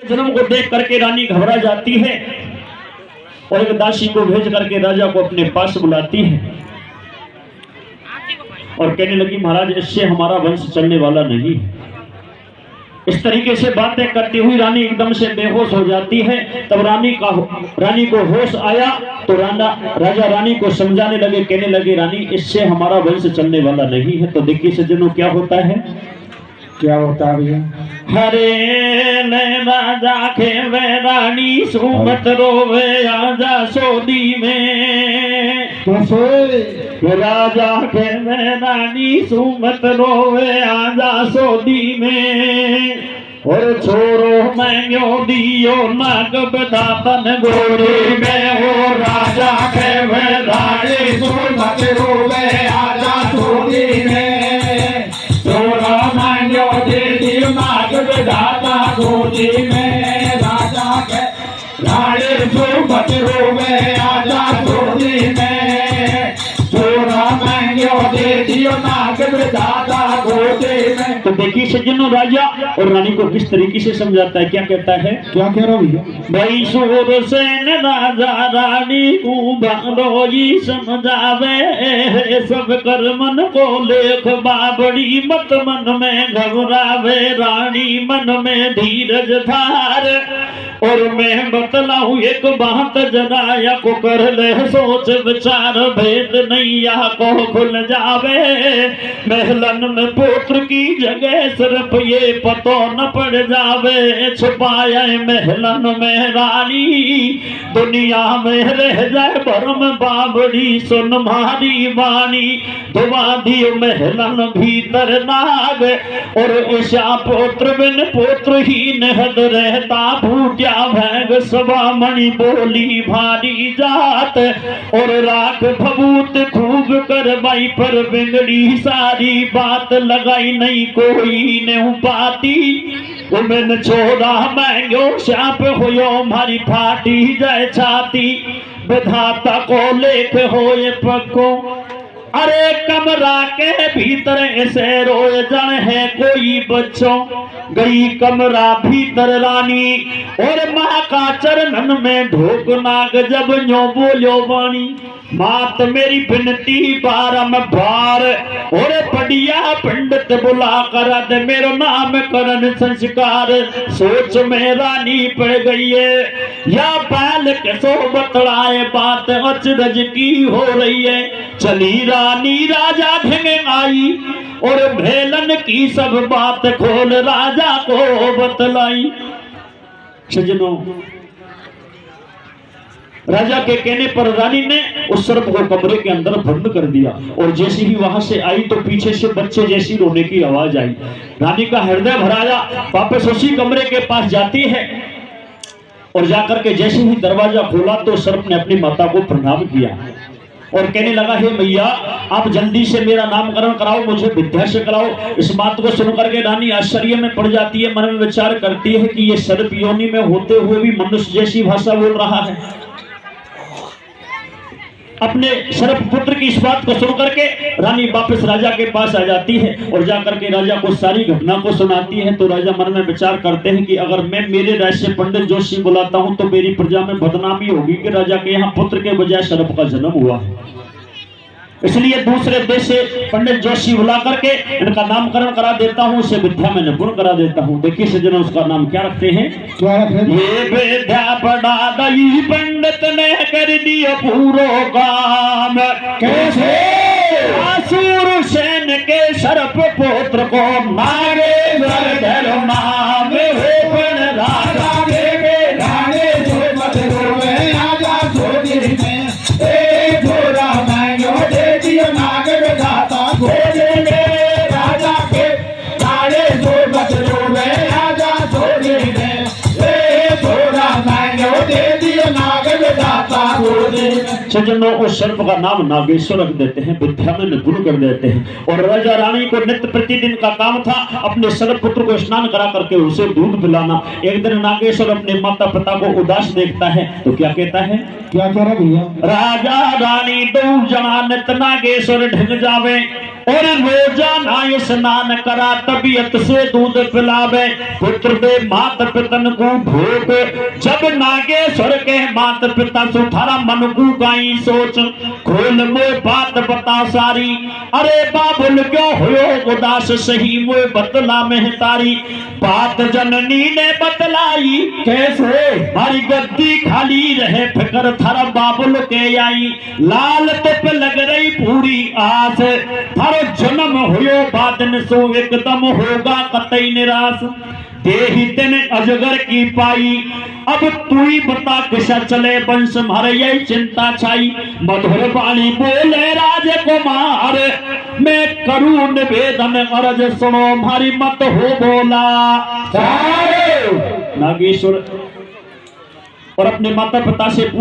जन्म को देख करके रानी घबरा जाती है और एक दासी को भेज करके राजा को अपने पास बुलाती है और कहने लगी, महाराज इससे हमारा वंश चलने वाला नहीं। इस तरीके से बातें करती हुई रानी एकदम से बेहोश हो जाती है। तब रानी को होश आया तो राजा रानी को समझाने लगे, कहने लगे, रानी इससे हमारा वंश चलने वाला नहीं है। तो देखिए सज्जनों क्या होता है, क्या होता है भैया? हरे ले राजा के वे रानी सुमत रोवे आजा सोदी में। राजा के वे रानी सुमत रोवे आजा सोदी में। और छोरो मैंगो दियो नाग बदातन गोरी में। हो राजा के वे रानी सुमत रोवे आजा सोदी में। दाता गोदी में राजा के रानी सुमत रोवे आजा गोदी में। चोरा मैंगो दे दियो नाग दाता गोदी में। तो देखिए सज्जनों राजा और रानी को किस तरीके से समझाता है, क्या कहता है, क्या कह रहा भैया? भाई सूर सेन राजा रानी को बारोई समझावे। सब कर मन को लेख बाबड़ी मत मन में घबरावे। रानी मन में धीरज धार और मैं बतलाऊं एक बात जराया को कर ले सोच विचार। भेद नैया को खुल जावे। महलन में पुत्र की जगह सिर्फ ये पतो न पड़ जावे। छुपाया महलन में रानी दुनिया में रह जाए भरम बाबड़ी। सुन मारी वाणी दुआ दियो महलन भीतर नाग। और ईशा पुत्र बिन पुत्र ही नहद रहता फूट्या भैग सभा मणि बोली भारी जात। और राख भभूत खूब करवाई पर बिगड़ी सारी बात। लगाई नहीं कोई ने पाती उमन छोड़ा मैंगो शाप होयो मारी फाटी जाए छाती। विधाता को लेख होए पक्को। अरे कमरा के भीतर ऐसे रोए जन है कोई बच्चों। गई कमरा भीतर रानी और माँ का चरणन में ढोक नाग। जब न्यो बोलो वाणी मात मेरी बिनती बारम बार। और बढ़िया पंडित बुला कर दे मेरो नाम करन संस्कार। सोच में रानी पड़ गई है या बैल के सो बतलाए बात अचरज की हो रही है। चली रानी राजा ढंगे आई और भेलन की सब बात खोल राजा को बतलाई। सज्जनों राजा के कहने पर रानी ने उस सर्प को कमरे के अंदर बंद कर दिया और जैसे ही वहां से आई तो पीछे से बच्चे जैसी रोने की आवाज आई। रानी का हृदय भराया, वापस उसी कमरे के पास जाती है और जाकर के जैसे ही दरवाजा खोला तो सर्प ने अपनी माता को प्रणाम किया और कहने लगा, हे मैया आप जल्दी से मेरा नामकरण कराओ, मुझे विद्या से कराओ। इस बात को सुनकर के रानी आश्चर्य में पड़ जाती है, मन में विचार करती है कि ये सर्प योनि में होते हुए भी मनुष्य जैसी भाषा बोल रहा है। अपने सर्प पुत्र की इस बात को सुन करके रानी वापस राजा के पास आ जाती है और जाकर के राजा को सारी घटना को सुनाती है। तो राजा मन में विचार करते हैं कि अगर मैं मेरे राज्य से पंडित जोशी बुलाता हूं तो मेरी प्रजा में बदनामी होगी कि राजा के यहाँ पुत्र के बजाय सर्प का जन्म हुआ है। इसलिए दूसरे देश से पंडित जोशी बुला करके इनका नामकरण करा देता हूँ, उसे विद्या में निपुण करा देता हूँ। देखिए सज्जनों उसका नाम क्या रखते हैं, क्या रखते हैं? ये विद्या पढ़ा दई पंडित ने कर दिया पूरो काम। कैसे? असुर सेन के सर्प पुत्र को मारे धर नाम हो पण राजा देवे राणे जो मत रोवे आजा सोदी में। ए थोड़ा मैंगो दे दियो नाग दाता गोदी में। राजा के राणे जो मत रोवे आजा सोदी में। ए थोड़ा मैंगो दे दियो नाग दाता सज्जनों, उस सर्प का नाम नागेश्वर रख देते हैं, विद्या में निपुण कर देते हैं। और राजा रानी को नित्य प्रतिदिन का काम था अपने सर्प पुत्र को स्नान करा करके उसे दूध पिलाना। एक दिन नागेश्वर अपने माता पिता को उदास देखता है तो क्या कहता है? क्या कह रहा भैया? राजा रानी दो जना नित नागेश्वर ढंग जावे और रोजाना स्नान करा तबीयत से दूध पिलावे। पुत्र दे माता पितन को भोग, जब नागेश्वर के माता पिता सुथारा मन को गाई सोच, खोल मोए बात बता सारी, अरे बाबुल क्यों होयो उदास सही मोए बतला में तारी। बात जननी ने बतलाई कैसे मारी गद्दी खाली रहे, फिकर थारा बाबुल के आई, लाल तुप लग रही पूरी आस, थारो जन्म होयो बादन सो एकदम होगा कतई निराश। देही दिन अजगर की पाई, अब तू ही बता किसा चले वंश मारे यही चिंता छाई। मधुर वाणी बोले राजकुमार, मैं करूं निवेदन अर्ज सुनो मारी मत हो बोला। नागेश्वर और अपने माता पिता से पूछ